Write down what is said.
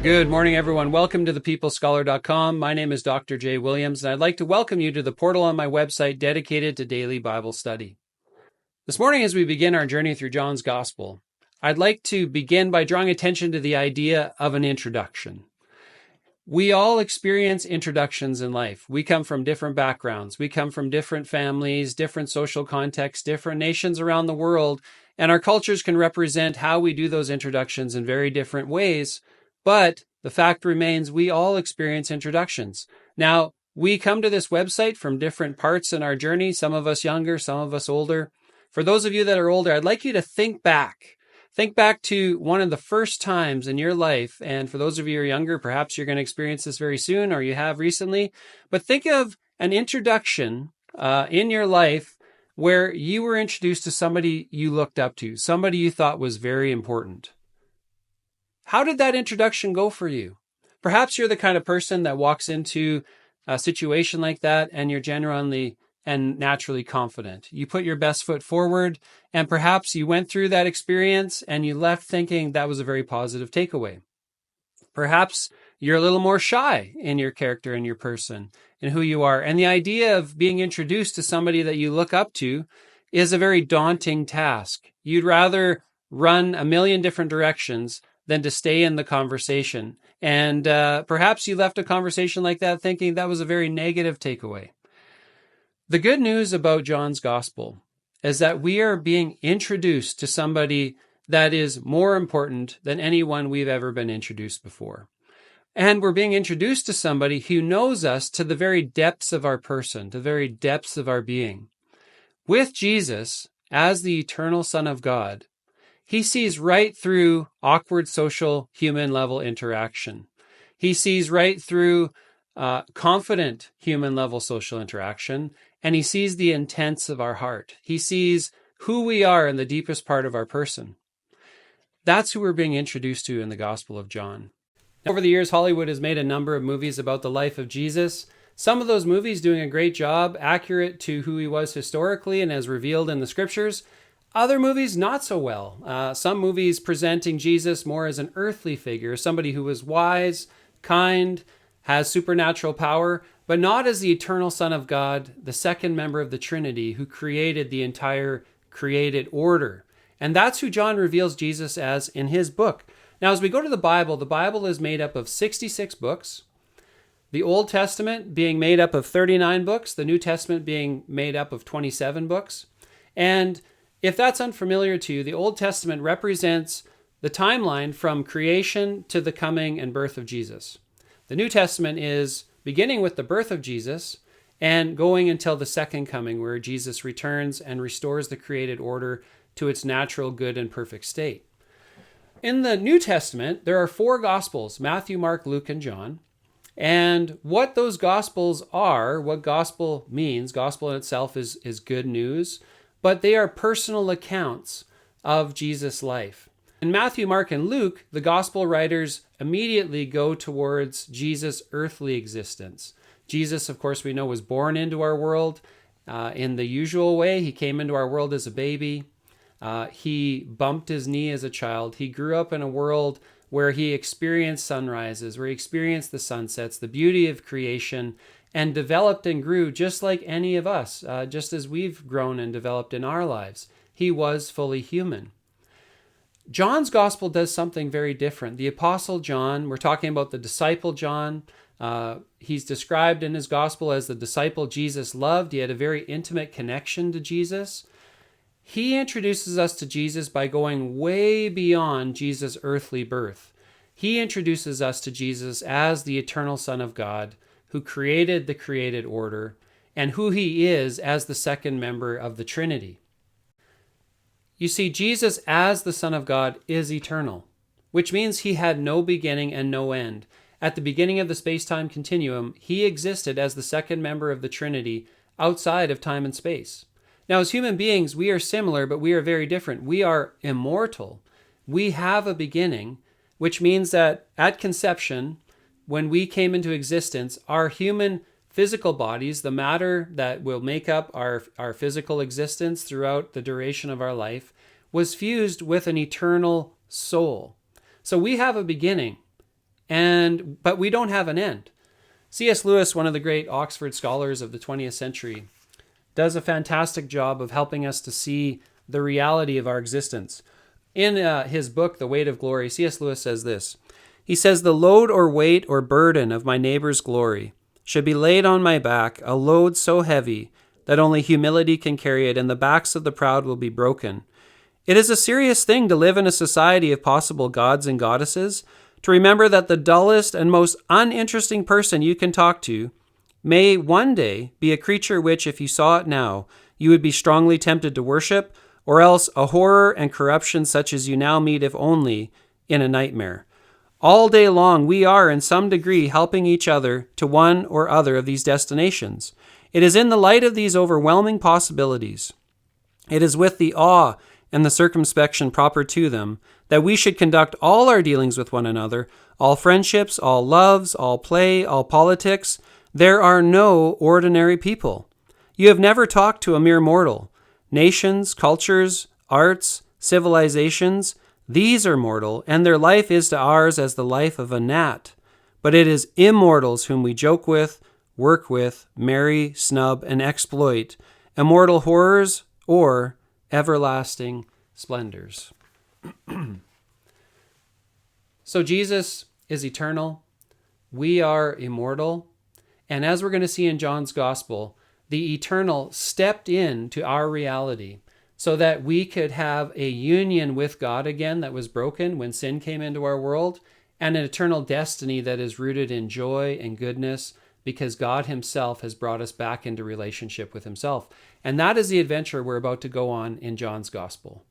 Good morning, everyone. Welcome to thepeoplescholar.com. My name is Dr. Jay Williams, and I'd like to welcome you to the portal on my website dedicated to daily Bible study. This morning, as we begin our journey through John's Gospel, I'd like to begin by drawing attention to the idea of an introduction. We all experience introductions in life. We come from different backgrounds. We come from different families, different social contexts, different nations around the world, and our cultures can represent how we do those introductions in very different ways. But the fact remains, we all experience introductions. Now, we come to this website from different parts in our journey, some of us younger, some of us older. For those of you that are older, I'd like you to think back. Think back to one of the first times in your life, and for those of you who are younger, perhaps you're going to experience this very soon, or you have recently, but think of an introduction in your life where you were introduced to somebody you looked up to, somebody you thought was very important. How did that introduction go for you? Perhaps you're the kind of person that walks into a situation like that and you're genuinely and naturally confident. You put your best foot forward, and perhaps you went through that experience and you left thinking that was a very positive takeaway. Perhaps you're a little more shy in your character and your person and who you are. And the idea of being introduced to somebody that you look up to is a very daunting task. You'd rather run a million different directions than to stay in the conversation. And perhaps you left a conversation like that thinking that was a very negative takeaway. The good news about John's Gospel is that we are being introduced to somebody that is more important than anyone we've ever been introduced before. And we're being introduced to somebody who knows us to the very depths of our person, to the very depths of our being. With Jesus, as the eternal Son of God, he sees right through awkward social human level interaction. He sees right through confident human level social interaction, and he sees the intents of our heart. He sees who we are in the deepest part of our person. That's who we're being introduced to in the Gospel of John. Over the years, Hollywood has made a number of movies about the life of Jesus. Some of those movies doing a great job, accurate to who he was historically and as revealed in the scriptures. Other movies, not so well. Some movies presenting Jesus more as an earthly figure, somebody who was wise, kind, has supernatural power, but not as the eternal Son of God, the second member of the Trinity, who created the entire created order. And that's who John reveals Jesus as in his book. Now, as we go to the Bible is made up of 66 books, the Old Testament being made up of 39 books, the New Testament being made up of 27 books. And if that's unfamiliar to you, the Old Testament represents the timeline from creation to the coming and birth of Jesus. The New Testament is beginning with the birth of Jesus and going until the second coming, where Jesus returns and restores the created order to its natural, good, and perfect state. In the New Testament, there are 4 Gospels, Matthew, Mark, Luke, and John. And what those Gospels are, what gospel means, gospel in itself is good news, but they are personal accounts of Jesus' life. In Matthew, Mark, and Luke, the gospel writers immediately go towards Jesus' earthly existence. Jesus, of course, we know, was born into our world in the usual way. He came into our world as a baby. He bumped his knee as a child. He grew up in a world where he experienced sunrises, where he experienced the sunsets, the beauty of creation, and developed and grew just like any of us, just as we've grown and developed in our lives. He was fully human. John's gospel does something very different. The Apostle John, we're talking about the disciple John. He's described in his gospel as the disciple Jesus loved. He had a very intimate connection to Jesus. He introduces us to Jesus by going way beyond Jesus' earthly birth. He introduces us to Jesus as the eternal Son of God, who created the created order, and who he is as the second member of the Trinity. You see, Jesus as the Son of God is eternal, which means he had no beginning and no end. At the beginning of the space-time continuum, he existed as the second member of the Trinity outside of time and space. Now, as human beings, we are similar, but we are very different. We are immortal. We have a beginning, which means that at conception, when we came into existence, our human physical bodies, the matter that will make up our physical existence throughout the duration of our life, was fused with an eternal soul. So we have a beginning. But we don't have an end. C.S. Lewis, one of the great Oxford scholars of the 20th century, does a fantastic job of helping us to see the reality of our existence. In his book, The Weight of Glory, C.S. Lewis says this. He says, "The load or weight or burden of my neighbor's glory should be laid on my back, a load so heavy that only humility can carry it, and the backs of the proud will be broken. It is a serious thing to live in a society of possible gods and goddesses, to remember that the dullest and most uninteresting person you can talk to may one day be a creature which, if you saw it now, you would be strongly tempted to worship, or else a horror and corruption such as you now meet, if only in a nightmare. All day long, we are in some degree helping each other to one or other of these destinations. It is in the light of these overwhelming possibilities, it is with the awe and the circumspection proper to them, that we should conduct all our dealings with one another, all friendships, all loves, all play, all politics. There are no ordinary people. You have never talked to a mere mortal. Nations, cultures, arts, civilizations, these are mortal, and their life is to ours as the life of a gnat. But it is immortals whom we joke with, work with, marry, snub, and exploit, immortal horrors or everlasting splendors." So Jesus is eternal. We are immortal. And as we're going to see in John's Gospel, the eternal stepped into our reality so that we could have a union with God again that was broken when sin came into our world, and an eternal destiny that is rooted in joy and goodness because God himself has brought us back into relationship with himself. And that is the adventure we're about to go on in John's Gospel.